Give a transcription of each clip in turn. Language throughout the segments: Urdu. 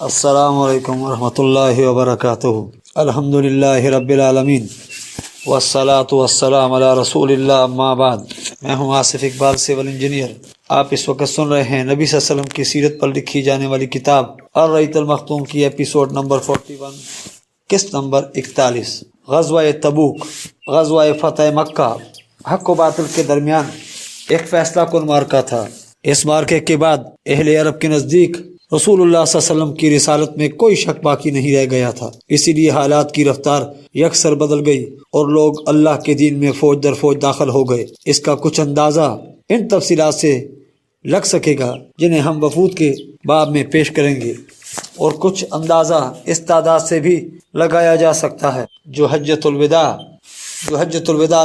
السلام علیکم ورحمۃ اللہ وبرکاتہ۔ الحمدللہ رب العالمین والصلاة والسلام علی رسول اللہ، اما بعد۔ میں ہوں آصف اقبال، سول انجینئر۔ آپ اس وقت سن رہے ہیں نبی صلی اللہ علیہ وسلم کی سیرت پر لکھی جانے والی کتاب الرحیق المختوم کی ایپیسوڈ نمبر 41، قسط نمبر 41، غزوہ تبوک، غزوہ فتح مکہ۔ حق و باطل کے درمیان ایک فیصلہ کن معرکہ تھا۔ اس معرکے کے بعد اہل عرب کے نزدیک رسول اللہ صلی اللہ علیہ وسلم کی رسالت میں کوئی شک باقی نہیں رہ گیا تھا، اسی لیے حالات کی رفتار یکسر بدل گئی اور لوگ اللہ کے دین میں فوج در فوج داخل ہو گئے۔ اس کا کچھ اندازہ ان تفصیلات سے لگ سکے گا جنہیں ہم وفود کے باب میں پیش کریں گے، اور کچھ اندازہ اس تعداد سے بھی لگایا جا سکتا ہے جو حجۃ الوداع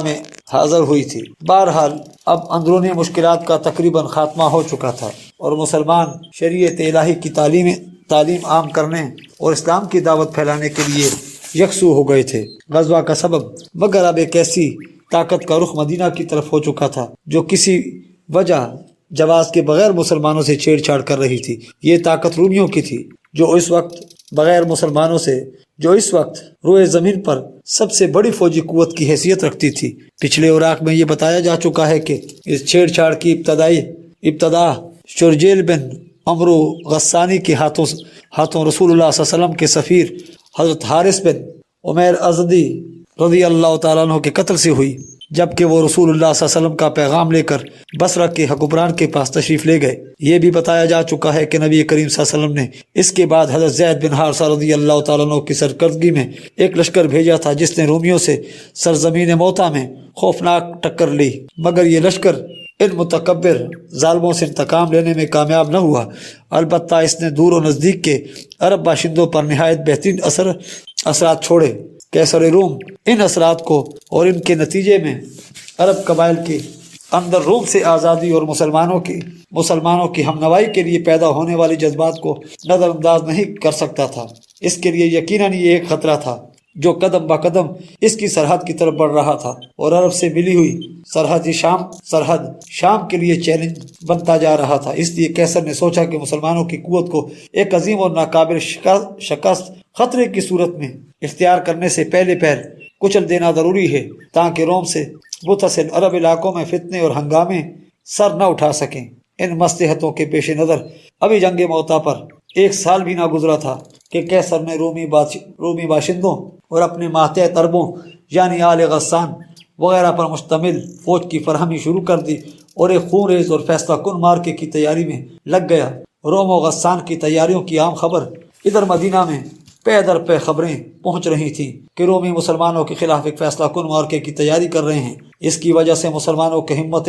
میں حاضر ہوئی تھی۔ بہرحال اب اندرونی مشکلات کا تقریباً خاتمہ ہو چکا تھا اور مسلمان شریعت الہی کی تعلیم عام کرنے اور اسلام کی دعوت پھیلانے کے لیے یکسو ہو گئے تھے۔ غزوہ کا سبب مگر اب ایک ایسی طاقت کا رخ مدینہ کی طرف ہو چکا تھا جو کسی وجہ جواز کے بغیر مسلمانوں سے چھیڑ چھاڑ کر رہی تھی۔ یہ طاقت رومیوں کی تھی جو اس وقت روئے زمین پر سب سے بڑی فوجی قوت کی حیثیت رکھتی تھی۔ پچھلے اوراق میں یہ بتایا جا چکا ہے کہ اس چھیڑ چھاڑ کی ابتدا شرجیل بن عمرو غسانی کے ہاتھوں رسول اللہ صلی اللہ علیہ وسلم کے سفیر حضرت حارث بن عمیر ازدی رضی اللہ تعالیٰ عنہ کے قتل سے ہوئی، جبکہ وہ رسول اللہ صلی اللہ علیہ وسلم کا پیغام لے کر بصرہ کے حکمران کے پاس تشریف لے گئے۔ یہ بھی بتایا جا چکا ہے کہ نبی کریم صلی اللہ علیہ وسلم نے اس کے بعد حضرت زید بن حارثہ رضی اللہ تعالیٰ عنہ کی سرکردگی میں ایک لشکر بھیجا تھا جس نے رومیوں سے سرزمین موتا میں خوفناک ٹکر لی، مگر یہ لشکر ان متکبر ظالموں سے انتقام لینے میں کامیاب نہ ہوا۔ البتہ اس نے دور و نزدیک کے عرب باشندوں پر نہایت بہترین اثرات چھوڑے۔ کیسر روم ان اثرات کو اور ان کے نتیجے میں عرب قبائل کے اندر روم سے آزادی اور مسلمانوں کی ہمنوائی کے لیے پیدا ہونے والی جذبات کو نظر انداز نہیں کر سکتا تھا۔ اس کے لیے یقیناً یہ ایک خطرہ تھا جو قدم با قدم اس کی سرحد کی طرف بڑھ رہا تھا، اور عرب سے ملی ہوئی سرحد شام کے لیے چیلنج بنتا جا رہا تھا۔ اس لیے کیسر نے سوچا کہ مسلمانوں کی قوت کو ایک عظیم اور ناقابل شکست خطرے کی صورت میں اختیار کرنے سے پہلے کچل دینا ضروری ہے، تاکہ روم سے متصل عرب علاقوں میں فتنے اور ہنگامے سر نہ اٹھا سکیں۔ ان مصلحتوں کے پیش نظر ابھی جنگ موتا پر 1 سال بھی نہ گزرا تھا کہ کیسر نے رومی باشندوں اور اپنے ماتحت عربوں یعنی آل غسان وغیرہ پر مشتمل فوج کی فراہمی شروع کر دی اور ایک خونریز اور فیصلہ کن معرکے کی تیاری میں لگ گیا۔ روم و غسان کی تیاریوں کی عام خبر ادھر مدینہ میں پے در پے خبریں پہنچ رہی تھیں کہ رومی مسلمانوں کے خلاف ایک فیصلہ کن معرکے کی تیاری کر رہے ہیں۔ اس کی وجہ سے مسلمانوں کی ہمت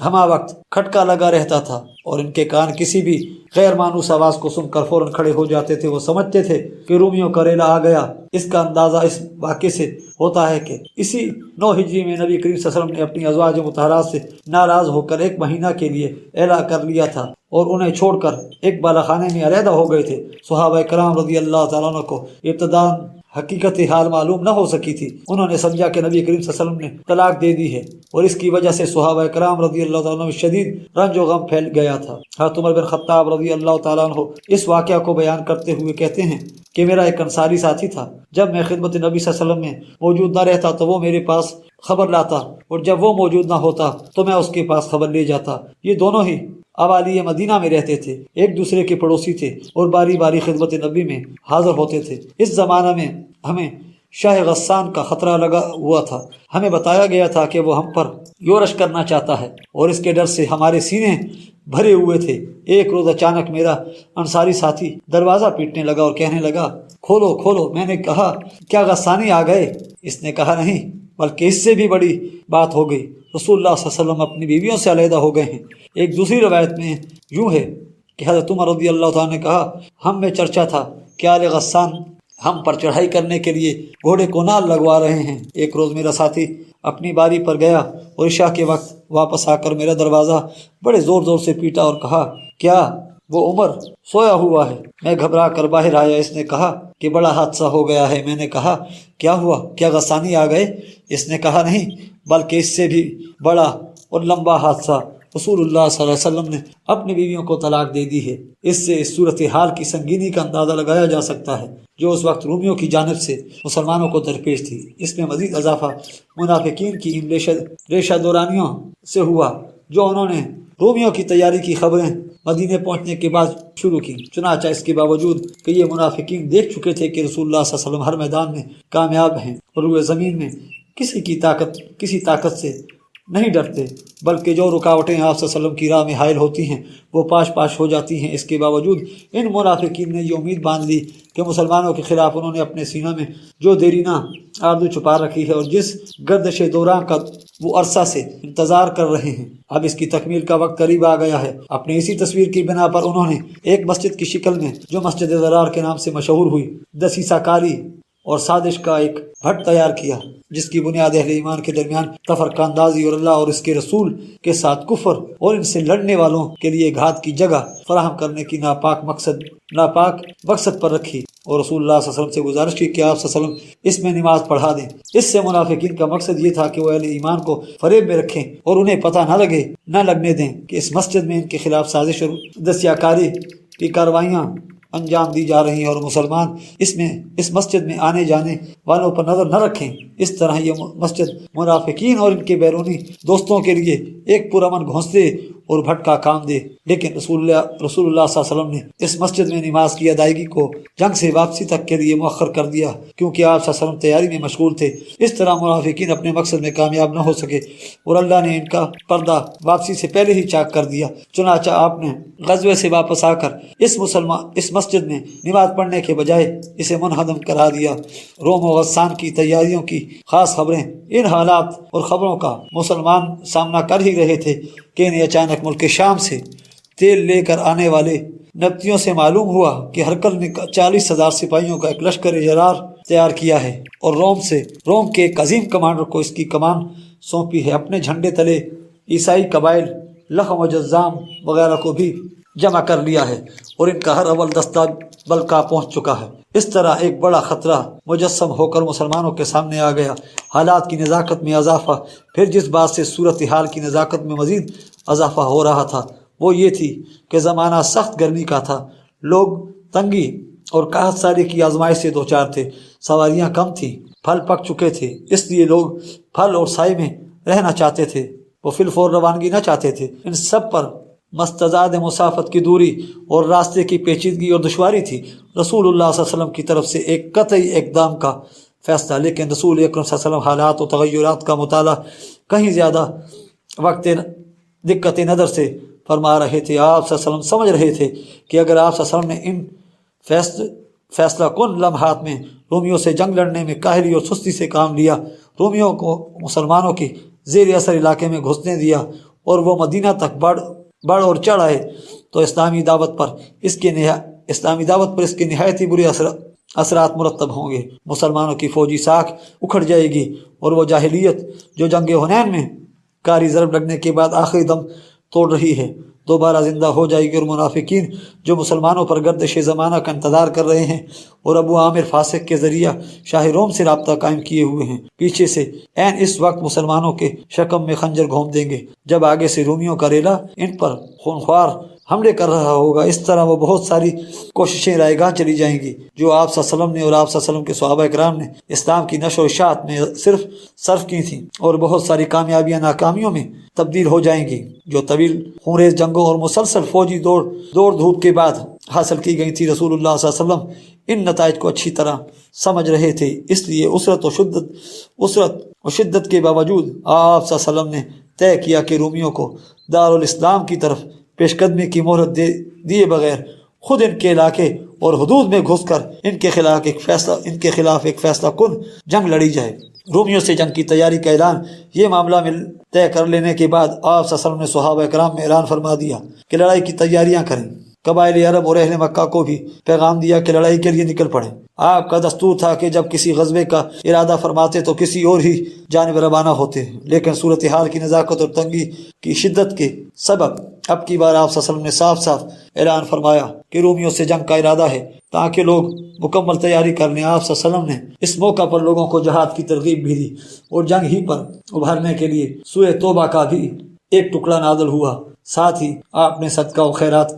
ہمہ وقت کھٹکا لگا رہتا تھا اور ان کے کان کسی بھی غیر مانوس آواز کو سن کر فوراً کھڑے ہو جاتے تھے۔ وہ سمجھتے تھے کہ رومیوں کا ریلا آ گیا۔ اس کا اندازہ اس واقعے سے ہوتا ہے کہ اسی 9 ہجری میں نبی کریم صلی اللہ علیہ وسلم نے اپنی ازواج مطہرات سے ناراض ہو کر 1 مہینہ کے لیے اعلان کر لیا تھا اور انہیں چھوڑ کر ایک بالا خانے میں علیحدہ ہو گئے تھے۔ صحابہ کرام رضی اللہ تعالیٰ عنہ کو ابتداء حقیقت حال معلوم نہ ہو سکی تھی۔ انہوں نے سمجھا کہ نبی کریم صلی اللہ علیہ وسلم نے طلاق دے دی ہے، اور اس کی وجہ سے صحابہ کرام رضی اللہ تعالیٰ عنہ میں شدید رنج و غم پھیل گیا تھا۔ حضرت عمر بن خطاب رضی اللہ تعالیٰ عنہ اس واقعہ کو بیان کرتے ہوئے کہتے ہیں کہ میرا ایک انصاری ساتھی تھا، جب میں خدمت نبی صلی اللہ علیہ وسلم میں موجود نہ رہتا تو وہ میرے پاس خبر لاتا، اور جب وہ موجود نہ ہوتا تو میں اس کے پاس خبر لے جاتا۔ یہ دونوں ہی اوالی مدینہ میں رہتے تھے، ایک دوسرے کے پڑوسی تھے اور باری باری خدمت نبی میں حاضر ہوتے تھے۔ اس زمانہ میں ہمیں شاہ غسان کا خطرہ لگا ہوا تھا۔ ہمیں بتایا گیا تھا کہ وہ ہم پر یورش کرنا چاہتا ہے، اور اس کے ڈر سے ہمارے سینے بھرے ہوئے تھے۔ ایک روز اچانک میرا انصاری ساتھی دروازہ پیٹنے لگا اور کہنے لگا، کھولو کھولو۔ میں نے کہا، کیا غسانی آ گئے؟ اس نے کہا، نہیں، بلکہ اس سے بھی بڑی بات ہو گئی، رسول اللہ صلی اللہ علیہ وسلم اپنی بیویوں سے علیحدہ ہو گئے ہیں۔ ایک دوسری روایت میں یوں ہے کہ حضرت عمر رضی اللہ تعالیٰ نے کہا، ہم میں چرچا تھا کہ آل غسان ہم پر چڑھائی کرنے کے لیے گھوڑے کو نال لگوا رہے ہیں۔ ایک روز میرا ساتھی اپنی باری پر گیا اور عشاء کے وقت واپس آ کر میرا دروازہ بڑے زور سے پیٹا اور کہا، کیا وہ عمر سویا ہوا ہے؟ میں گھبرا کر باہر آیا۔ اس نے کہا کہ بڑا حادثہ ہو گیا ہے۔ میں نے کہا، کیا ہوا؟ کیا غسانی آ گئے؟ اس نے کہا، نہیں، بلکہ اس سے بھی بڑا اور لمبا حادثہ۔ رسول اللہ صلی اللہ علیہ وسلم نے اپنی بیویوں کو طلاق دے دی ہے۔ اس سے اس صورتحال کی سنگینی کا اندازہ لگایا جا سکتا ہے جو اس وقت رومیوں کی جانب سے مسلمانوں کو درپیش تھی۔ اس میں مزید اضافہ منافقین کی ان ریشہ دورانیوں سے ہوا جو انہوں نے رومیوں کی تیاری کی خبریں مدینے پہنچنے کے بعد شروع کی۔ چنانچہ اس کے باوجود کہ یہ منافقین دیکھ چکے تھے کہ رسول اللہ صلی اللہ علیہ وسلم ہر میدان میں کامیاب ہیں اور روئے زمین میں کسی طاقت سے نہیں ڈرتے، بلکہ جو رکاوٹیں آپ صلی اللہ علیہ وسلم کی راہ میں حائل ہوتی ہیں وہ پاش پاش ہو جاتی ہیں، اس کے باوجود ان منافقین نے یہ امید باندھ لی کہ مسلمانوں کے خلاف انہوں نے اپنے سینہ میں جو دیرینہ آرزو چھپا رکھی ہے اور جس گردش دوران کا وہ عرصہ سے انتظار کر رہے ہیں، اب اس کی تکمیل کا وقت قریب آ گیا ہے۔ اپنی اسی تصویر کی بنا پر انہوں نے ایک مسجد کی شکل میں جو مسجد ضرار کے نام سے مشہور ہوئی دسیسہ کاری اور سازش کا ایک بھٹ تیار کیا، جس کی بنیاد اہل ایمان کے درمیان تفرقہ اندازی اور اللہ اور اس کے رسول کے ساتھ کفر اور ان سے لڑنے والوں کے لیے گھات کی جگہ فراہم کرنے کی ناپاک مقصد پر رکھی، اور رسول اللہ صلی اللہ علیہ وسلم سے گزارش کی کہ آپ صلی اللہ علیہ وسلم اس میں نماز پڑھا دیں۔ اس سے منافقین کا مقصد یہ تھا کہ وہ اہل ایمان کو فریب میں رکھیں اور انہیں پتہ نہ لگنے دیں کہ اس مسجد میں ان کے خلاف سازش اور دسیہ کاری کی کارروائیاں انجام دی جا رہی ہیں اور مسلمان اس مسجد میں آنے جانے والوں پر نظر نہ رکھیں۔ اس طرح یہ مسجد منافقین اور ان کے بیرونی دوستوں کے لیے ایک پرامن گھونسلے اور بھٹکا کام دے، لیکن رسول اللہ صلی اللہ علیہ وسلم نے اس مسجد میں نماز کی ادائیگی کو جنگ سے واپسی تک کے لیے مؤخر کر دیا، کیونکہ آپ صلی اللہ علیہ وسلم تیاری میں مشغول تھے۔ اس طرح منافقین اپنے مقصد میں کامیاب نہ ہو سکے اور اللہ نے ان کا پردہ واپسی سے پہلے ہی چاک کر دیا۔ چنانچہ آپ نے غزوے سے واپس آ کر اس مسجد میں نماز پڑھنے کے بجائے اسے منہدم کرا دیا۔ روم و غسان کی تیاریوں کی خاص خبریں، ان حالات اور خبروں کا مسلمان سامنا کر ہی رہے تھے کہ انہیں اچانک ملک شام سے تیل لے کر آنے والے نبتیوں سے معلوم ہوا کہ ہرکل نے 40,000 سپاہیوں کا ایک لشکر جرار تیار کیا ہے اور روم کے ایک عظیم کمانڈر کو اس کی کمان سونپی ہے۔ اپنے جھنڈے تلے عیسائی قبائل لخم و جذام وغیرہ کو بھی جمع کر لیا ہے اور ان کا ہر اول دستہ بلکہ پہنچ چکا ہے۔ اس طرح ایک بڑا خطرہ مجسم ہو کر مسلمانوں کے سامنے آ گیا۔ حالات کی نزاکت میں اضافہ، پھر جس بات سے صورتحال کی نزاکت میں مزید اضافہ ہو رہا تھا وہ یہ تھی کہ زمانہ سخت گرمی کا تھا، لوگ تنگی اور قحط سالی کی آزمائش سے دوچار تھے، سواریاں کم تھیں، پھل پک چکے تھے، اس لیے لوگ پھل اور سائے میں رہنا چاہتے تھے، وہ فی الفور روانگی نہ چاہتے تھے۔ ان سب پر مستضاد مسافت کی دوری اور راستے کی پیچیدگی اور دشواری تھی۔ رسول اللہ صلی اللہ علیہ وسلم کی طرف سے ایک قطعی اقدام کا فیصلہ، لیکن رسول اکرم صلی اللہ علیہ وسلم حالات و تغیرات کا مطالعہ کہیں زیادہ وقت دقت نظر سے فرما رہے تھے۔ آپ صلی اللہ علیہ وسلم سمجھ رہے تھے کہ اگر آپ صلی اللہ علیہ وسلم نے ان فیصلہ کن لمحات میں رومیوں سے جنگ لڑنے میں کاہلی اور سستی سے کام لیا، رومیوں کو مسلمانوں کی زیر اثر علاقے میں گھسنے دیا اور وہ مدینہ تک بڑھ اور چڑھ آئے تو اسلامی دعوت پر اس کے نہایت ہی برے اثرات مرتب ہوں گے۔ مسلمانوں کی فوجی ساکھ اکھڑ جائے گی اور وہ جاہلیت جو جنگ حنین میں کاری ضرب لگنے کے بعد آخری دم توڑ رہی ہے دوبارہ زندہ ہو جائے گی، اور منافقین جو مسلمانوں پر گردش زمانہ کا انتظار کر رہے ہیں اور ابو عامر فاسق کے ذریعہ شاہ روم سے رابطہ قائم کیے ہوئے ہیں، پیچھے سے عین اس وقت مسلمانوں کے شکم میں خنجر گھونپ دیں گے جب آگے سے رومیوں کا ریلا ان پر خونخوار حملے کر رہا ہوگا۔ اس طرح وہ بہت ساری کوششیں رائے گاہ چلی جائیں گی جو آپ صلی اللہ علیہ وسلم نے اور آپ صلی اللہ علیہ وسلم کے صحابہ کرام نے اسلام کی نشر و اشاعت میں صرف کی تھیں، اور بہت ساری کامیابیاں ناکامیوں میں تبدیل ہو جائیں گی جو طویل خونریز جنگوں اور مسلسل فوجی دوڑ دھوپ کے بعد حاصل کی گئی تھی۔ رسول اللہ صلی اللہ علیہ وسلم ان نتائج کو اچھی طرح سمجھ رہے تھے، اس لیے اسرت و شدت کے باوجود آپ صلی اللہ علیہ وسلم نے طے کیا کہ رومیوں کو دارالاسلام کی طرف پیش قدمی کی مہلت دیے بغیر خود ان کے علاقے اور حدود میں گھس کر ان کے خلاف ایک فیصلہ کن جنگ لڑی جائے۔ رومیوں سے جنگ کی تیاری کا اعلان یہ معاملہ طے کر لینے کے بعد آپ صلی اللہ علیہ وسلم نے صحابہ کرام میں اعلان فرما دیا کہ لڑائی کی تیاریاں کریں۔ قبائل عرب اور اہل مکہ کو بھی پیغام دیا کہ لڑائی کے لیے نکل پڑیں۔ آپ کا دستور تھا کہ جب کسی غزوے کا ارادہ فرماتے تو کسی اور ہی جانب روانہ ہوتے، لیکن صورتحال کی نزاکت اور تنگی کی شدت کے سبب اب کی بار آپ صلی اللہ علیہ وسلم نے صاف اعلان فرمایا کہ رومیوں سے جنگ کا ارادہ ہے تاکہ لوگ مکمل تیاری کر لیں۔ آپ صلی اللہ علیہ وسلم نے اس موقع پر لوگوں کو جہاد کی ترغیب بھی دی اور جنگ ہی پر ابھرنے کے لیے سوئے توبہ کا بھی ایک ٹکڑا نازل ہوا۔ ساتھ ہی آپ نے صدقہ و خیرات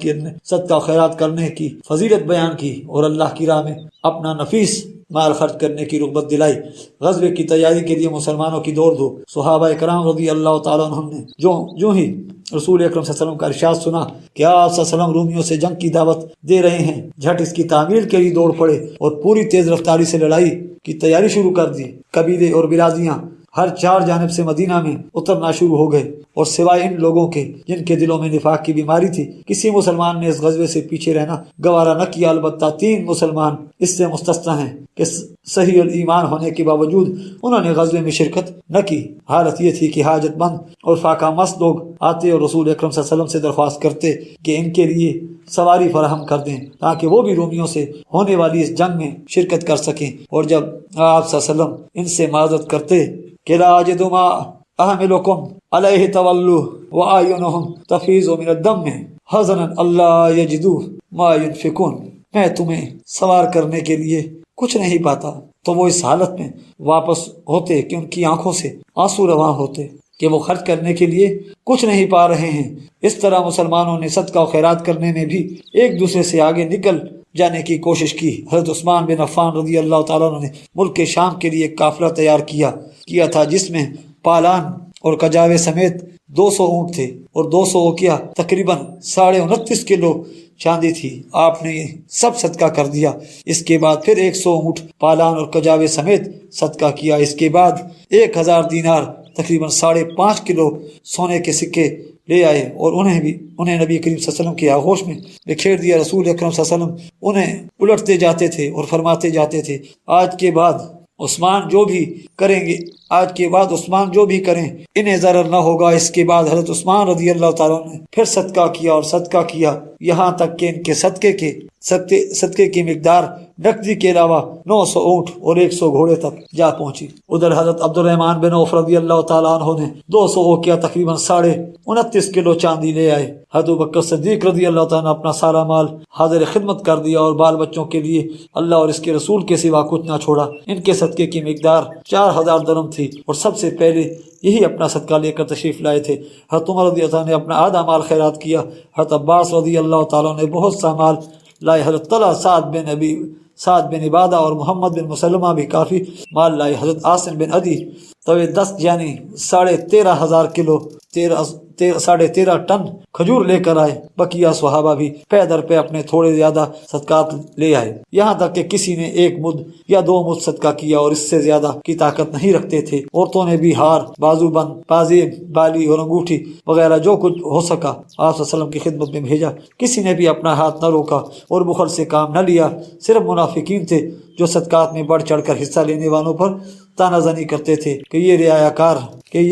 کرنے کی فضیلت بیان کی اور اللہ کی راہ میں اپنا نفیس مال خرچ کرنے کی رغبت دلائی۔ غزوے کی تیاری کے لیے مسلمانوں کی دوڑ دھوپ۔ صحابہ کرام رضی اللہ تعالیٰ عنہم نے جو ہی رسول اکرم صلی اللہ علیہ وسلم کا ارشاد سنا کہ آپ صلی اللہ علیہ وسلم رومیوں سے جنگ کی دعوت دے رہے ہیں، جھٹ اس کی تعمیل کے لیے دوڑ پڑے اور پوری تیز رفتاری سے لڑائی کی تیاری شروع کر دی۔ قبیلے اور برادریاں ہر چار جانب سے مدینہ میں اترنا شروع ہو گئے، اور سوائے ان لوگوں کے جن کے دلوں میں نفاق کی بیماری تھی، کسی مسلمان نے اس غزوے سے پیچھے رہنا گوارا نہ کیا۔ البتہ 3 مسلمان اس سے مستثنیٰ ہیں کہ صحیح الایمان ہونے کے باوجود انہوں نے غزوے میں شرکت نہ کی۔ حالت یہ تھی کہ حاجت مند اور فاقہ مست لوگ آتے اور رسول اکرم صلی اللہ علیہ وسلم سے درخواست کرتے کہ ان کے لیے سواری فراہم کر دیں تاکہ وہ بھی رومیوں سے ہونے والی اس جنگ میں شرکت کر سکیں۔ اور جب آپ صلی اللہ علیہ وسلم ان سے معذرت کرتے کہ لا اجد ما احملکم علیہ تولوا واعینہم تفیض من الدم حزنا الا یجدوا ما ينفقون، میں تمہیں سوار کرنے کے لیے کچھ نہیں پاتا، تو وہ اس حالت میں واپس ہوتے کہ ان کی آنکھوں سے آنسو رواں ہوتے کہ وہ خرچ کرنے کے لیے کچھ نہیں پا رہے ہیں۔ اس طرح مسلمانوں نے صدقہ و خیرات کرنے میں بھی ایک دوسرے سے آگے نکل جانے کی کوشش کی۔ حضرت عثمان بن عفان رضی اللہ تعالیٰ عنہ نے ملک کے شام کے لیے ایک قافلہ تیار کیا تھا، جس میں پالان اور کجاوے سمیت 200 اونٹ تھے اور 200 اوقیہ تقریباً 29.5 کلو چاندی تھی۔ آپ نے سب صدقہ کر دیا۔ اس کے بعد پھر 100 اونٹ پالان اور کجاوے سمیت صدقہ کیا۔ اس کے بعد 1000 دینار تقریباً 5.5 کلو سونے کے سکے لے آئے اور انہیں نبی کریم صلی اللہ علیہ وسلم کی آغوش میں بکھیر دیا۔ رسول اکرم صلی اللہ علیہ وسلم انہیں الٹتے جاتے تھے اور فرماتے جاتے تھے آج کے بعد عثمان جو بھی کریں انہیں ضرر نہ ہوگا۔ اس کے بعد حضرت عثمان رضی اللہ تعالیٰ نے پھر صدقہ کیا اور صدقہ کیا، یہاں تک کہ ان کے صدقے کی مقدار نقدی کے علاوہ 900 اونٹ اور 100 گھوڑے تک جا پہنچی۔ ادھر حضرت عبد الرحمن بن عوف رضی اللہ تعالیٰ عنہ نے 200 اوقیہ تقریباً 29.5 کلو چاندی لے آئے۔ حضرت ابوبکر صدیق رضی اللہ تعالیٰ نے اپنا سارا مال حاضر خدمت کر دیا اور بال بچوں کے لیے اللہ اور اس کے رسول کے سوا کچھ نہ چھوڑا۔ ان کے صدقے کی مقدار 4000 درہم تھی اور سب سے پہلے یہی اپنا صدقہ لے کر تشریف لائے تھے۔ حضرت عمر رضی اللہ عنہ نے اپنا آدھا مال خیرات کیا۔ حضرت عباس رضی اللہ تعالیٰ نے بہت سا مال لائے۔ حضرت طلحہ، سعد بن عبادہ اور محمد بن مسلمہ بھی کافی مال لائے۔ حضرت عاصم بن عدی طوے 10 یعنی 13,500 کلو 13.5 ٹن کھجور لے کر آئے۔ بقیہ صحابہ بھی پے در پہ اپنے تھوڑے زیادہ صدقات لے آئے، یہاں تک کہ کسی نے 1 مد یا 2 مد صدقہ کیا اور اس سے زیادہ کی طاقت نہیں رکھتے تھے۔ عورتوں نے بھی ہار، بازو بند، پازیب، بالی اور انگوٹھی وغیرہ جو کچھ ہو سکا آپ صلی اللہ علیہ وسلم کی خدمت میں بھیجا۔ کسی نے بھی اپنا ہاتھ نہ روکا اور بخل سے کام نہ لیا۔ صرف منافقین تھے جو صدقات میں بڑھ چڑھ کر حصہ لینے والوں پر تانا زنی کرتے تھے کہ یہ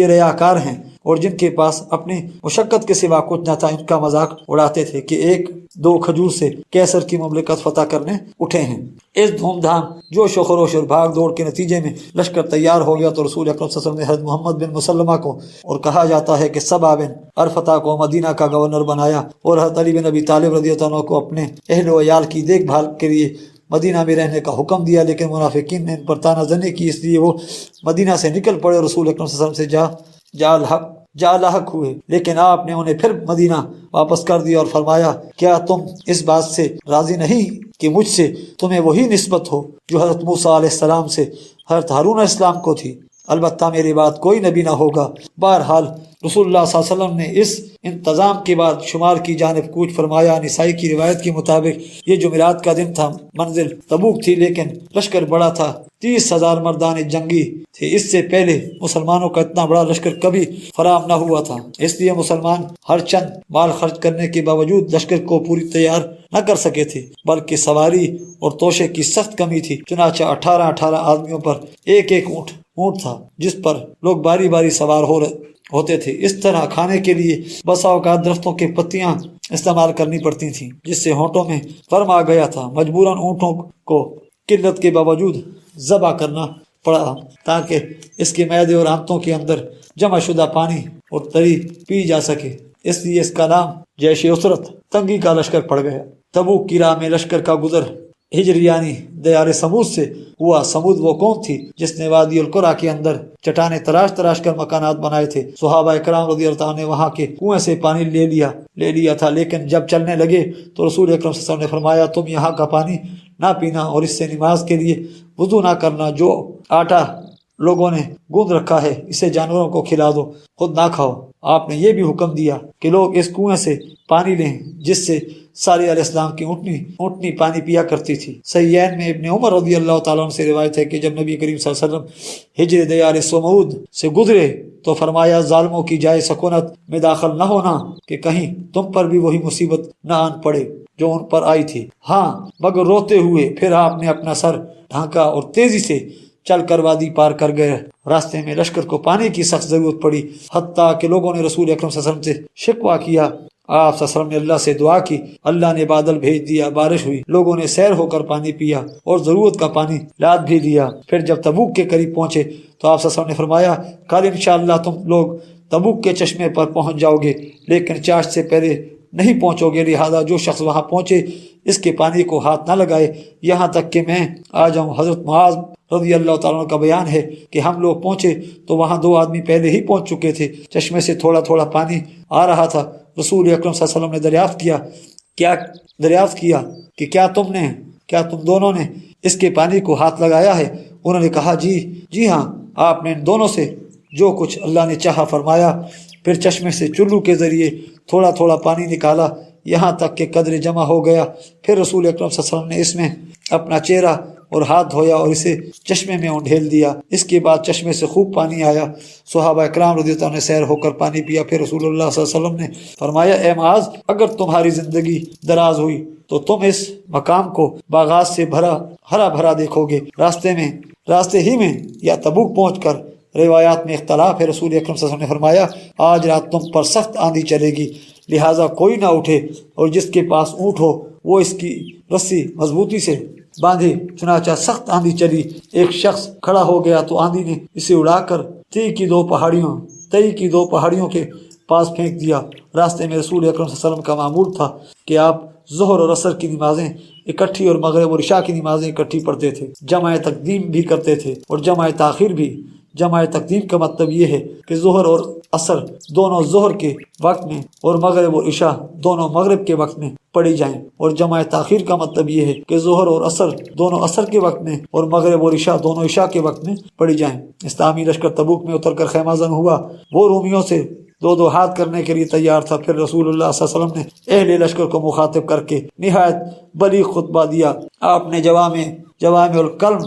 ریاکار ہیں، اور جن کے پاس اپنی مشقت کے سوا کچھ نہ تھا ان کا مذاق اڑاتے تھے کہ 1-2 کھجور سے کیسر کی مملکت فتح کرنے اٹھے ہیں۔ اس دھوم دھام جوش و خروش اور بھاگ دوڑ کے نتیجے میں لشکر تیار ہو گیا تو رسول اکرم صلی اللہ علیہ وسلم نے حضرت محمد بن مسلمہ کو، اور کہا جاتا ہے کہ سبا بن ارفتہ کو مدینہ کا گورنر بنایا، اور حضرت علی بن ابی طالب رضی اللہ عنہ کو اپنے اہل و عیال کی دیکھ بھال کے لیے مدینہ میں رہنے کا حکم دیا۔ لیکن منافقین نے ان پر تانا زنی کی، اس لیے وہ مدینہ سے نکل پڑے اور رسول اکرم صلی اللہ علیہ وسلم سے جا لاحق ہوئے، لیکن آپ نے انہیں پھر مدینہ واپس کر دیا اور فرمایا کیا تم اس بات سے راضی نہیں کہ مجھ سے تمہیں وہی نسبت ہو جو حضرت موسیٰ علیہ السلام سے حضرت ہارون علیہ السلام کو تھی؟ البتہ میرے بعد کوئی نبی نہ ہوگا۔ بہرحال رسول اللہ صلی اللہ علیہ وسلم نے اس انتظام کے بعد شمار کی جانب کوچ فرمایا۔ نسائی کی روایت کے مطابق یہ جمعرات کا دن تھا، منزل تبوک تھی، لیکن لشکر بڑا تھا، 30,000 مردان جنگی تھے۔ اس سے پہلے مسلمانوں کا اتنا بڑا لشکر کبھی فراہم نہ ہوا تھا، اس لیے مسلمان ہر چند مال خرچ کرنے کے باوجود لشکر کو پوری تیار نہ کر سکے تھے، بلکہ سواری اور توشے کی سخت کمی تھی۔ چنانچہ 18 آدمیوں پر ایک اونٹ تھا جس پر لوگ باری باری سوار ہوتے تھے۔ اس طرح کھانے کے لیے بسا اوقات درختوں کی پتیاں استعمال کرنی پڑتی تھیں، جس سے ہونٹوں میں فرم آ گیا تھا۔ مجبوراً اونٹوں کو قلت کے باوجود ذبح کرنا پڑا تاکہ اس کے معدے اور آنتوں کے اندر جمع شدہ پانی اور تری پی جا سکے، اس لیے اس کا نام جیش اسرت، تنگی کا لشکر پڑ گیا۔ تبوک کی راہ میں لشکر کا گزر ہجر یعنی دیار سمود سے ہوا۔ سمود وہ قوم تھی جس نے وادی القرا کے اندر چٹانیں تراش تراش کر مکانات بنائے تھے۔ صحابہ کرام رضی اللہ عنہ نے وہاں کے کنویں سے پانی لے لیا تھا، لیکن جب چلنے لگے تو رسول اکرم صلی اللہ علیہ وسلم نے فرمایا تم یہاں کا پانی نہ پینا اور اس سے نماز کے لیے وضو نہ کرنا۔ جو آٹا لوگوں نے گوندھ رکھا ہے اسے جانوروں کو کھلا دو، خود نہ کھاؤ۔ آپ نے یہ بھی حکم دیا کہ لوگ اس کنویں سے پانی لیں جس سے صالح علیہ السلام کی اونٹنی پانی پیا کرتی تھی۔ صحیحین میں ابن عمر رضی اللہ تعالیٰ عنہ سے روایت ہے کہ جب نبی کریم صلی اللہ علیہ وسلم ہجر دیار سمود سے گزرے تو فرمایا ظالموں کی جائے سکونت میں داخل نہ ہونا کہ کہیں تم پر بھی وہی مصیبت نہ آن پڑے جو ان پر آئی تھی۔ ہاں مگر روتے ہوئے پھر آپ نے اپنا سر ڈھانکا اور تیزی سے چل کر وادی پار کر گئے۔ راستے میں لشکر کو پانی کی سخت ضرورت پڑی، حتیٰ کہ لوگوں نے رسول اکرم صلی اللہ علیہ وسلم سے شکوہ کیا۔ آپ صلی اللہ علیہ وسلم نے اللہ سے دعا کی، اللہ نے بادل بھیج دیا، بارش ہوئی، لوگوں نے سیر ہو کر پانی پیا اور ضرورت کا پانی لاد بھی لیا۔ پھر جب تبوک کے قریب پہنچے تو آپ صلی اللہ علیہ وسلم نے فرمایا کل انشاءاللہ تم لوگ تبوک کے چشمے پر پہنچ جاؤ گے، لیکن چاش سے پہلے نہیں پہنچو گے، لہذا جو شخص وہاں پہنچے اس کے پانی کو ہاتھ نہ لگائے یہاں تک کہ میں آ جاؤں۔ حضرت معاذ رضی اللہ تعالیٰ عنہ کا بیان ہے کہ ہم لوگ پہنچے تو وہاں 2 آدمی پہلے ہی پہنچ چکے تھے، چشمے سے تھوڑا تھوڑا پانی آ رہا تھا۔ رسول اکرم صلی اللہ علیہ وسلم نے دریافت کیا کہ کیا تم دونوں نے اس کے پانی کو ہاتھ لگایا ہے؟ انہوں نے کہا جی ہاں۔ آپ نے ان دونوں سے جو کچھ اللہ نے چاہا فرمایا، پھر چشمے سے چلو کے ذریعے تھوڑا تھوڑا پانی نکالا یہاں تک کہ قدر جمع ہو گیا۔ پھر رسول اکرم صلی اللہ علیہ وسلم نے اس میں اپنا چہرہ اور ہاتھ دھویا اور اسے چشمے میں انڈھیل دیا۔ اس کے بعد چشمے سے خوب پانی آیا۔ صحابہ اکرام رضی اللہ عنہ نے سیر ہو کر پانی پیا۔ پھر رسول اللہ صلی اللہ علیہ وسلم نے فرمایا اے معاذ، اگر تمہاری زندگی دراز ہوئی تو تم اس مقام کو باغات سے ہرا بھرا دیکھو گے۔ راستے ہی میں یا تبوک پہنچ کر، روایات میں اختلاف ہے، رسول اکرم صلی اللہ علیہ وسلم نے فرمایا آج رات تم پر سخت آندھی چلے گی، لہٰذا کوئی نہ اٹھے اور جس کے پاس اونٹ ہو وہ اس کی رسی مضبوطی سے باندھے۔ چنانچہ سخت آندھی چلی، ایک شخص کھڑا ہو گیا تو آندھی نے اسے اڑا کر تئی کی دو پہاڑیوں کے پاس پھینک دیا۔ راستے میں رسول اکرم صلی اللہ علیہ وسلم کا معمول تھا کہ آپ ظہر اور عصر کی نمازیں اکٹھی اور مغرب اور عشاء کی نمازیں اکٹھی پڑھتے تھے، جمع تقدیم بھی کرتے تھے اور جمع تاخیر بھی۔ جمع تقدیم کا مطلب یہ ہے کہ ظہر اور عصر دونوں ظہر کے وقت میں اور مغرب اور عشاء دونوں مغرب کے وقت میں پڑھی جائیں، اور جمع تاخیر کا مطلب یہ ہے کہ ظہر اور عصر دونوں عصر کے وقت میں اور مغرب اور عشاء دونوں عشاء کے وقت میں پڑھی جائیں۔ اسلامی لشکر تبوک میں اتر کر خیمہ زن ہوا، وہ رومیوں سے 2 ہاتھ کرنے کے لیے تیار تھا۔ پھر رسول اللہ صلی اللہ علیہ وسلم نے اہل لشکر کو مخاطب کر کے نہایت بلیغ خطبہ دیا۔ آپ نے جوامع الکلم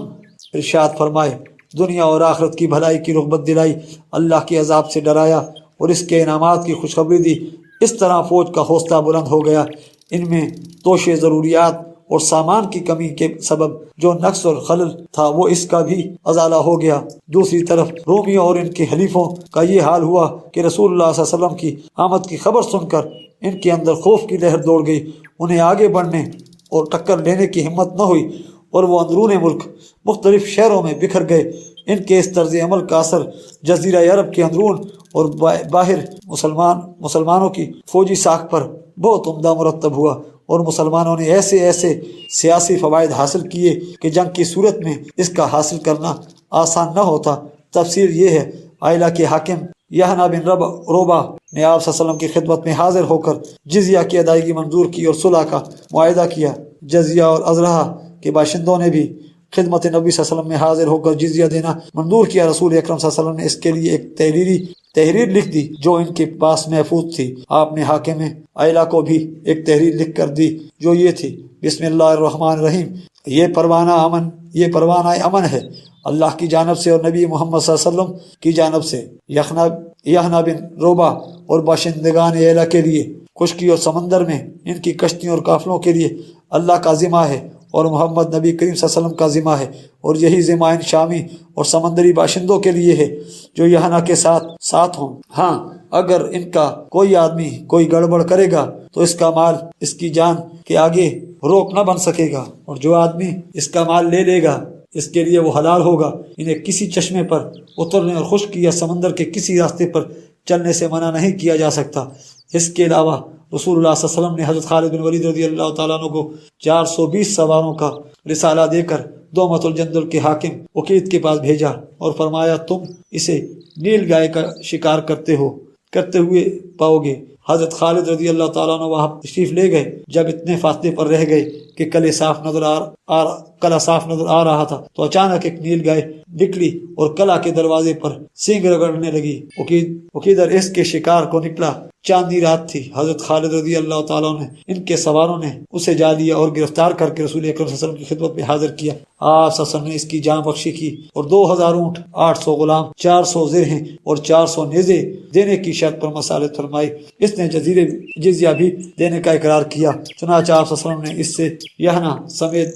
ارشاد فرمائے، دنیا اور آخرت کی بھلائی کی رغبت دلائی، اللہ کے عذاب سے ڈرایا اور اس کے انعامات کی خوشخبری دی۔ اس طرح فوج کا حوصلہ بلند ہو گیا۔ ان میں توشے ضروریات اور سامان کی کمی کے سبب جو نقص اور خلل تھا وہ اس کا بھی ازالہ ہو گیا۔ دوسری طرف رومیوں اور ان کے حلیفوں کا یہ حال ہوا کہ رسول اللہ صلی اللہ علیہ وسلم کی آمد کی خبر سن کر ان کے اندر خوف کی لہر دوڑ گئی، انہیں آگے بڑھنے اور ٹکر لینے کی ہمت نہ ہوئی اور وہ اندرون ملک مختلف شہروں میں بکھر گئے۔ ان کے اس طرز عمل کا اثر جزیرہ عرب کے اندرون اور باہر مسلمانوں کی فوجی ساکھ پر بہت عمدہ مرتب ہوا، اور مسلمانوں نے ایسے سیاسی فوائد حاصل کیے کہ جنگ کی صورت میں اس کا حاصل کرنا آسان نہ ہوتا۔ تفسیر یہ ہے، عائلہ کے حاکم یحییٰ بن روبہ نے آپ صلی اللہ علیہ وسلم کی خدمت میں حاضر ہو کر جزیہ کی ادائیگی منظور کی اور صلح کا معاہدہ کیا۔ جزیہ اور ازرہ کے باشندوں نے بھی خدمت نبی صلی اللہ علیہ وسلم میں حاضر ہو کر جزیہ دینا منظور کیا۔ رسول اکرم صلی اللہ علیہ وسلم نے اس کے لیے ایک تحریر لکھ دی جو ان کے پاس محفوظ تھی۔ آپ نے حاکم عائلہ کو بھی ایک تحریر لکھ کر دی جو یہ تھی، بسم اللہ الرحمن الرحیم، یہ پروانہ امن ہے اللہ کی جانب سے اور نبی محمد صلی اللہ علیہ وسلم کی جانب سے یحییٰ بن روبہ اور باشندگان عائلہ کے لیے، خشکی اور سمندر میں ان کی کشتیوں اور قافلوں کے لیے اللہ کا ذمہ ہے اور محمد نبی کریم صلی اللہ علیہ وسلم کا ذمہ ہے، اور یہی ذمہ ان شامی اور سمندری باشندوں کے لیے ہے جو یحییٰ کے ساتھ ہوں۔ ہاں اگر ان کا کوئی آدمی کوئی گڑبڑ کرے گا تو اس کا مال اس کی جان کے آگے روک نہ بن سکے گا، اور جو آدمی اس کا مال لے لے گا اس کے لیے وہ حلال ہوگا۔ انہیں کسی چشمے پر اترنے اور خشکی یا سمندر کے کسی راستے پر چلنے سے منع نہیں کیا جا سکتا۔ اس کے علاوہ رسول اللہ صلی اللہ علیہ وسلم نے حضرت خالد بن ولید رضی اللہ تعالیٰ عنہ کو 420 سواروں کا رسالہ دے کر دومت الجندل کے حاکم وقید کے پاس بھیجا اور فرمایا تم اسے نیل گائے کا شکار کرتے ہوئے پاؤ گے۔ حضرت خالد رضی اللہ تعالیٰ عنہ وہاں تشریف لے گئے۔ جب اتنے فاصلے پر رہ گئے کہ کلا صاف نظر آ رہا تھا تو اچانک ایک نیل گائے نکلی اور کلا کے دروازے پر سینگ رگڑنے لگی۔ وقیدر اس کے شکار کو نکلا۔ چاندنی رات تھی۔ حضرت خالد رضی اللہ تعالیٰ عنہ ان کے سواروں نے اسے جا لیا اور گرفتار کر کے رسول اکرم صلی اللہ علیہ وسلم کی خدمت میں حاضر کیا۔ آپ صلی اللہ علیہ وسلم نے اس کی جان بخشی کی اور 2000 اونٹ، 800 غلام، 400 زرہیں اور 400 نیزے دینے کی شرط پر مصالحت فرمائی۔ اس نے جزیہ بھی دینے کا اقرار کیا۔ چنانچہ آپ صلی اللہ علیہ وسلم نے اس سے یہنا سمیت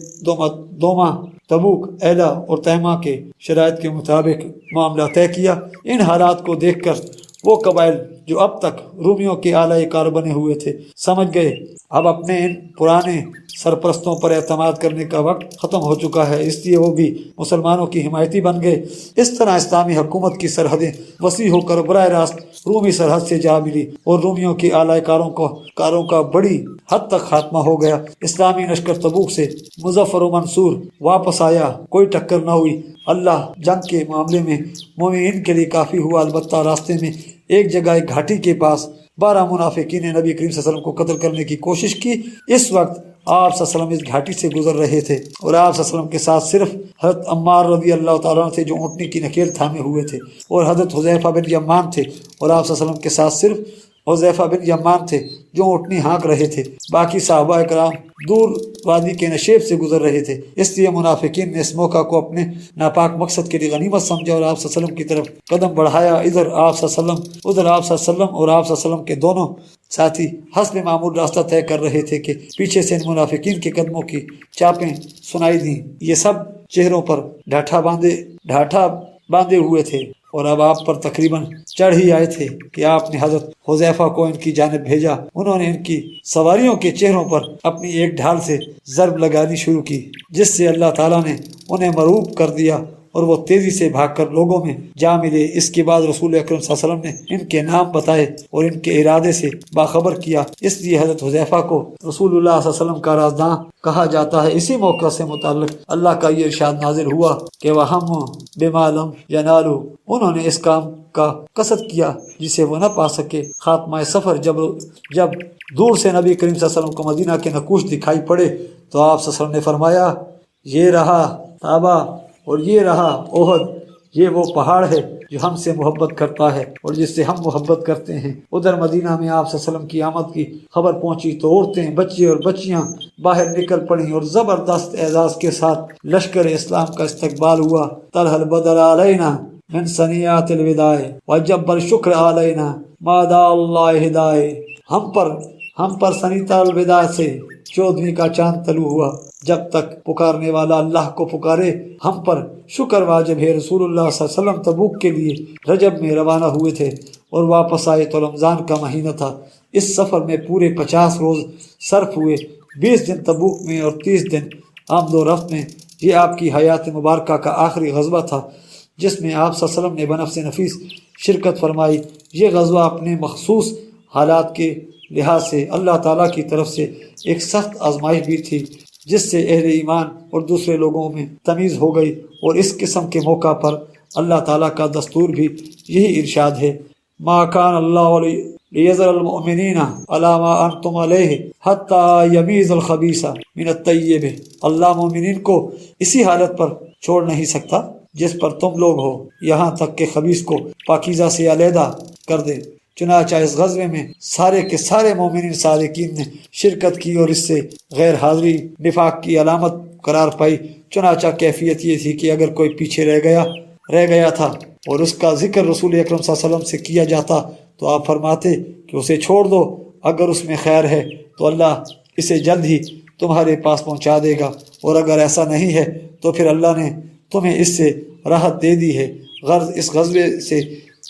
دوما، تبوک، ایلا اور تہما کے شرائط کے مطابق معاملہ طے کیا۔ ان حالات کو دیکھ کر وہ قبائل جو اب تک رومیوں کے اعلی کار بنے ہوئے تھے سمجھ گئے اب اپنے ان پرانے سرپرستوں پر اعتماد کرنے کا وقت ختم ہو چکا ہے، اس لیے وہ بھی مسلمانوں کی حمایتی بن گئے۔ اس طرح اسلامی حکومت کی سرحدیں وسیع ہو کر براہ راست رومی سرحد سے جا ملی اور رومیوں کے اعلی کاروں کا بڑی حد تک خاتمہ ہو گیا۔ اسلامی لشکر تبوک سے مظفر و منصور واپس آیا، کوئی ٹکر نہ ہوئی۔ اللہ جنگ کے معاملے میں مومنین کے لیے کافی ہوا، البتہ راستے میں ایک جگہ ایک گھاٹی کے پاس 12 منافقین نے نبی کریم صلی اللہ علیہ وسلم کو قتل کرنے کی کوشش کی۔ اس وقت آپ صلی اللہ علیہ وسلم اس گھاٹی سے گزر رہے تھے اور آپ صلی اللہ علیہ وسلم کے ساتھ صرف حضرت عمار رضی اللہ تعالیٰ عنہ تھے جو اونٹنی کی نکیل تھامے ہوئے تھے، اور حضرت حذیفہ بن یمان تھے، اور آپ صلی اللہ علیہ وسلم کے ساتھ صرف حذیفہ بن یمان تھے جو اونٹنی ہانک رہے تھے۔ باقی صحابہ اکرام دور وادی کے نشیب سے گزر رہے تھے، اس لیے منافقین نے اس موقع کو اپنے ناپاک مقصد کے لیے غنیمت سمجھا اور آپ صلی اللہ علیہ وسلم کی طرف قدم بڑھایا۔ ادھر آپ صلی اللہ علیہ وسلم اور آپ صلی اللہ علیہ وسلم کے دونوں ساتھی حسب معمول راستہ طے کر رہے تھے کہ پیچھے سے ان منافقین کے قدموں کی چاپیں سنائی دیں۔ یہ سب چہروں پر ڈھاٹھا باندھے ہوئے تھے اور اب آپ پر تقریباً چڑھ ہی آئے تھے کہ آپ نے حضرت حذیفہ کو ان کی جانب بھیجا۔ انہوں نے ان کی سواریوں کے چہروں پر اپنی ایک ڈھال سے ضرب لگانی شروع کی، جس سے اللہ تعالیٰ نے انہیں مرعوب کر دیا اور وہ تیزی سے بھاگ کر لوگوں میں جا ملے۔ اس کے بعد رسول اکرم صلی اللہ علیہ وسلم نے ان کے نام بتائے اور ان کے ارادے سے باخبر کیا، اس لیے حضرت حذیفہ کو رسول اللہ صلی اللہ علیہ وسلم کا رازداں کہا جاتا ہے۔ اسی موقع سے متعلق اللہ کا یہ ارشاد نازل ہوا کہ وَهَمُّ بِمَا لَمْ يَنَالُوا، انہوں نے اس کام کا قصد کیا جسے وہ نہ پا سکے۔ خاتمہ سفر جب دور سے نبی کریم صلی اللہ علیہ وسلم کو مدینہ کے نقوش دکھائی پڑے تو آپ صلی اللہ علیہ وسلم نے فرمایا، یہ رہا طابہ اور یہ رہا احد، یہ وہ پہاڑ ہے جو ہم سے محبت کرتا ہے اور جس سے ہم محبت کرتے ہیں۔ ادھر مدینہ میں آپ صلی اللہ علیہ وسلم کی آمد کی خبر پہنچی تو عورتیں، بچے اور بچیاں باہر نکل پڑیں اور زبردست اعزاز کے ساتھ لشکر اسلام کا استقبال ہوا۔ طلح البدر علینا من سنیات الوداع وجب الشکر علینا ما دا اللہ ہدائے، ہم پر سنیتا الوداع سے 14ویں کا چاند طلوع ہوا۔ جب تک پکارنے والا اللہ کو پکارے ہم پر شکر واجب ہے۔ رسول اللہ صلی اللہ علیہ وسلم تبوک کے لیے رجب میں روانہ ہوئے تھے اور واپس آئے تو رمضان کا مہینہ تھا۔ اس سفر میں پورے 50 روز صرف ہوئے، 20 دن تبوک میں اور 30 دن آمد و رفت میں۔ یہ آپ کی حیات مبارکہ کا آخری غزوہ تھا جس میں آپ صلی اللہ علیہ وسلم نے بنفس نفیس شرکت فرمائی۔ یہ غزوہ اپنے مخصوص حالات کے لحاظ سے اللہ تعالیٰ کی طرف سے ایک سخت آزمائش بھی تھی جس سے اہل ایمان اور دوسرے لوگوں میں تمیز ہو گئی، اور اس قسم کے موقع پر اللہ تعالیٰ کا دستور بھی یہی ارشاد ہے، ما کان اللہ لیذر المؤمنین علی ما انتم علیہ حتی یمیز الخبیث من الطیب۔ اللہ مومنین کو اسی حالت پر چھوڑ نہیں سکتا جس پر تم لوگ ہو، یہاں تک کہ خبیث کو پاکیزہ سے علیحدہ کر دے۔ چنانچہ اس غزوے میں سارے کے سارے مومنین صادقین نے شرکت کی اور اس سے غیر حاضری نفاق کی علامت قرار پائی۔ چنانچہ کیفیت یہ تھی کہ اگر کوئی پیچھے رہ گیا تھا اور اس کا ذکر رسول اکرم صلی اللہ علیہ وسلم سے کیا جاتا تو آپ فرماتے کہ اسے چھوڑ دو، اگر اس میں خیر ہے تو اللہ اسے جلد ہی تمہارے پاس پہنچا دے گا، اور اگر ایسا نہیں ہے تو پھر اللہ نے تمہیں اس سے راحت دے دی ہے۔ غرض اس غزوے سے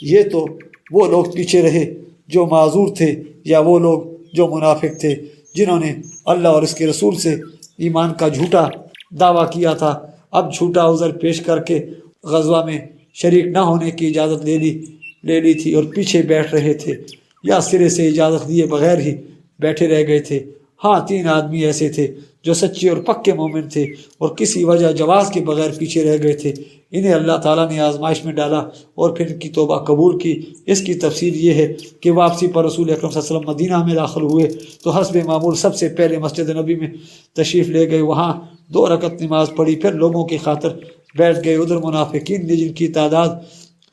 یہ تو وہ لوگ پیچھے رہے جو معذور تھے، یا وہ لوگ جو منافق تھے جنہوں نے اللہ اور اس کے رسول سے ایمان کا جھوٹا دعویٰ کیا تھا، اب جھوٹا عذر پیش کر کے غزوہ میں شریک نہ ہونے کی اجازت لے لی تھی اور پیچھے بیٹھ رہے تھے، یا سرے سے اجازت دیے بغیر ہی بیٹھے رہ گئے تھے۔ ہاں 3 آدمی ایسے تھے جو سچے اور پکے مومن تھے اور کسی وجہ جواز کے بغیر پیچھے رہ گئے تھے، انہیں اللہ تعالیٰ نے آزمائش میں ڈالا اور پھر ان کی توبہ قبول کی۔ اس کی تفسیر یہ ہے کہ واپسی پر رسول اکرم صلی اللہ علیہ وسلم مدینہ میں داخل ہوئے تو حسب معمول سب سے پہلے مسجد نبی میں تشریف لے گئے، وہاں 2 رکعت نماز پڑھی، پھر لوگوں کی خاطر بیٹھ گئے۔ ادھر منافقین نے جن کی تعداد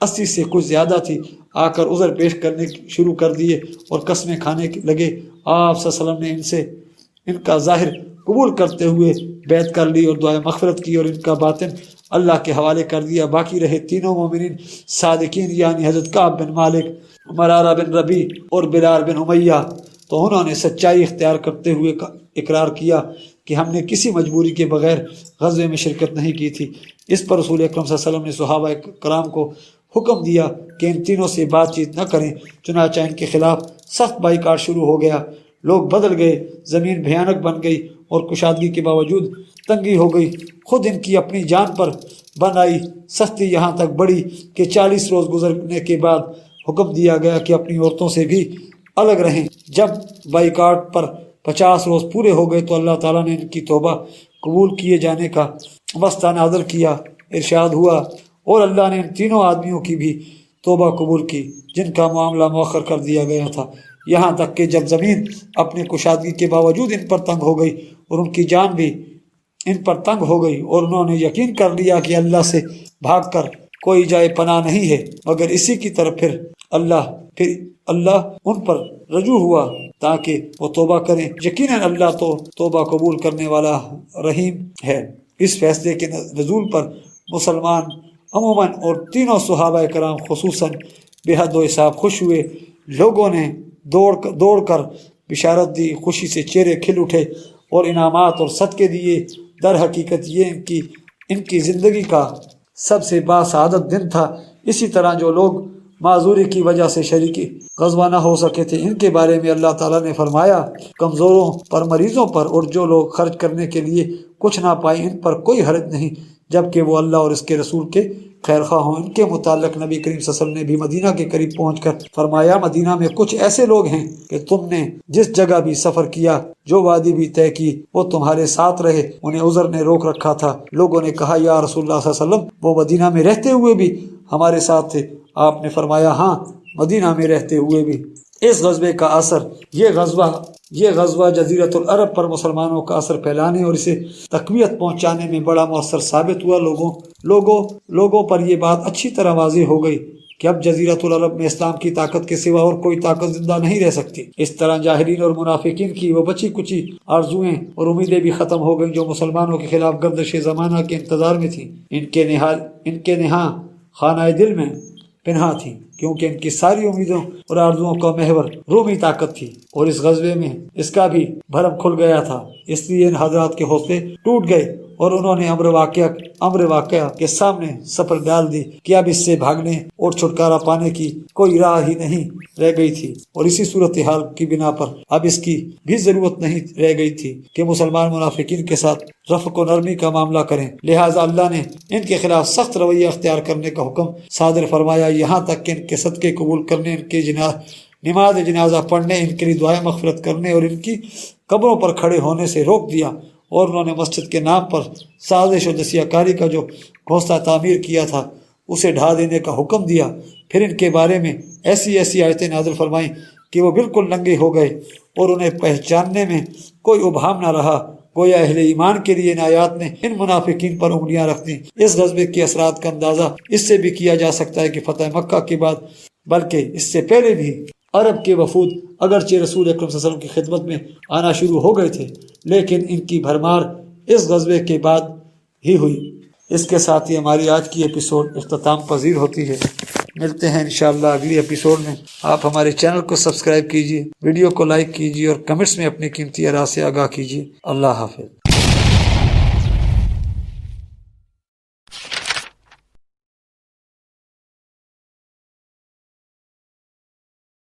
80 سے کچھ زیادہ تھی آ کر عذر پیش کرنے شروع کر دیے اور قسمیں کھانے لگے۔ آپ صلی اللہ علیہ وسلم نے ان سے ان کا ظاہر قبول کرتے ہوئے بیعت کر لی اور دعائے مغفرت کی اور ان کا باطن اللہ کے حوالے کر دیا۔ باقی رہے تینوں مومنین صادقین یعنی حضرت کعب بن مالک، مرارہ بن ربیع اور بلال بن امیہ، تو انہوں نے سچائی اختیار کرتے ہوئے اقرار کیا کہ ہم نے کسی مجبوری کے بغیر غزوے میں شرکت نہیں کی تھی۔ اس پر رسول اکرم صلی اللہ علیہ وسلم نے صحابہ کرام کو حکم دیا کہ ان تینوں سے بات چیت نہ کریں، چنانچہ ان کے خلاف سخت بائیکاٹ شروع ہو گیا۔ لوگ بدل گئے، زمین بھیانک بن گئی اور کشادگی کے باوجود تنگی ہو گئی۔ خود ان کی اپنی جان پر بن آئی سختی یہاں تک بڑھی کہ 40 روز گزرنے کے بعد حکم دیا گیا کہ اپنی عورتوں سے بھی الگ رہیں۔ جب بائیکاٹ پر 50 روز پورے ہو گئے تو اللہ تعالیٰ نے ان کی توبہ قبول کیے جانے کا واسطہ نازل کیا۔ ارشاد ہوا اور اللہ نے ان تینوں آدمیوں کی بھی توبہ قبول کی جن کا معاملہ مؤخر کر دیا گیا تھا، یہاں تک کہ جب زمین اپنی کشادگی کے باوجود ان پر تنگ ہو گئی اور ان کی جان بھی ان پر تنگ ہو گئی اور انہوں نے یقین کر لیا کہ اللہ سے بھاگ کر کوئی جائے پناہ نہیں ہے مگر اسی کی طرف، پھر اللہ ان پر رجوع ہوا تاکہ وہ توبہ کریں۔ یقیناً اللہ تو توبہ قبول کرنے والا رحیم ہے۔ اس فیصلے کے نزول پر مسلمان عموماً اور تینوں صحابہ کرام خصوصاً بے حد و حساب خوش ہوئے۔ لوگوں نے دوڑ کر بشارت دی، خوشی سے چہرے کھل اٹھے اور انعامات اور صدقے دیے۔ در حقیقت یہ ان کی زندگی کا سب سے باسعادت دن تھا۔ اسی طرح جو لوگ معذوری کی وجہ سے شریک غزوہ نہ ہو سکے تھے، ان کے بارے میں اللہ تعالیٰ نے فرمایا کمزوروں پر، مریضوں پر اور جو لوگ خرچ کرنے کے لیے کچھ نہ پائے ان پر کوئی حرج نہیں، جبکہ وہ اللہ اور اس کے رسول کے خیر خواہ ہوں۔ ان کے متعلق نبی کریم صلی اللہ علیہ وسلم نے بھی مدینہ کے قریب پہنچ کر فرمایا مدینہ میں کچھ ایسے لوگ ہیں کہ تم نے جس جگہ بھی سفر کیا، جو وادی بھی طے کی، وہ تمہارے ساتھ رہے، انہیں عذر نے روک رکھا تھا۔ لوگوں نے کہا یا رسول اللہ صلی اللہ علیہ وسلم وہ مدینہ میں رہتے ہوئے بھی ہمارے ساتھ تھے؟ آپ نے فرمایا ہاں، مدینہ میں رہتے ہوئے بھی۔ اس غزوے کا اثر، یہ غزوہ جزیرۃ العرب پر مسلمانوں کا اثر پھیلانے اور اسے تقویت پہنچانے میں بڑا مؤثر ثابت ہوا۔ لوگوں پر یہ بات اچھی طرح واضح ہو گئی کہ اب جزیرۃ العرب میں اسلام کی طاقت کے سوا اور کوئی طاقت زندہ نہیں رہ سکتی۔ اس طرح جاہلین اور منافقین کی وہ بچی کچی آرزوئیں اور امیدیں بھی ختم ہو گئیں جو مسلمانوں کے خلاف گردش زمانہ کے انتظار میں تھیں۔ ان کے نہاں خانہ دل میں پنہا تھی، کیونکہ ان کی ساری امیدوں اور آرزوؤں کا محور رومی طاقت تھی، اور اس غزوے میں اس کا بھی بھرم کھل گیا تھا۔ اس لیے ان حضرات کے حوصلے ٹوٹ گئے اور انہوں نے امر واقعہ کے سامنے سفر ڈال دی کہ اب اس سے بھاگنے اور چھٹکارا پانے کی کوئی راہ ہی نہیں رہ گئی تھی، اور اسی صورتحال کی بنا پر اب اس کی بھی ضرورت نہیں رہ گئی تھی کہ مسلمان منافقین کے ساتھ رفق و نرمی کا معاملہ کریں۔ لہٰذا اللہ نے ان کے خلاف سخت رویہ اختیار کرنے کا حکم صادر فرمایا، یہاں تک کہ ان کے صدقے قبول کرنے، ان کے نماز جنازہ پڑھنے، ان کے لیے دعائیں مغفرت کرنے اور ان کی قبروں پر کھڑے ہونے سے روک دیا، اور انہوں نے مسجد کے نام پر سازش و دسیہ کاری کا جو گھونسلہ تعمیر کیا تھا اسے ڈھا دینے کا حکم دیا۔ پھر ان کے بارے میں ایسی آیتیں نازل فرمائیں کہ وہ بالکل ننگے ہو گئے اور انہیں پہچاننے میں کوئی ابہام نہ رہا۔ گویا اہل ایمان کے لیے ان آیات نے ان منافقین پر انگلیاں رکھ دیں۔ اس غزوے کے اثرات کا اندازہ اس سے بھی کیا جا سکتا ہے کہ فتح مکہ کے بعد، بلکہ اس سے پہلے بھی عرب کے وفود اگرچہ رسول اکرم صلی اللہ علیہ وسلم کی خدمت میں آنا شروع ہو گئے تھے، لیکن ان کی بھرمار اس غزوے کے بعد ہی ہوئی۔ اس کے ساتھ ہی ہماری آج کی ایپیسوڈ اختتام پذیر ہوتی ہے۔ ملتے ہیں انشاءاللہ اگلی ایپیسوڈ میں۔ آپ ہمارے چینل کو سبسکرائب کیجیے، ویڈیو کو لائک کیجیے اور کمنٹس میں اپنی قیمتی آراء سے آگاہ کیجیے۔ اللہ حافظ۔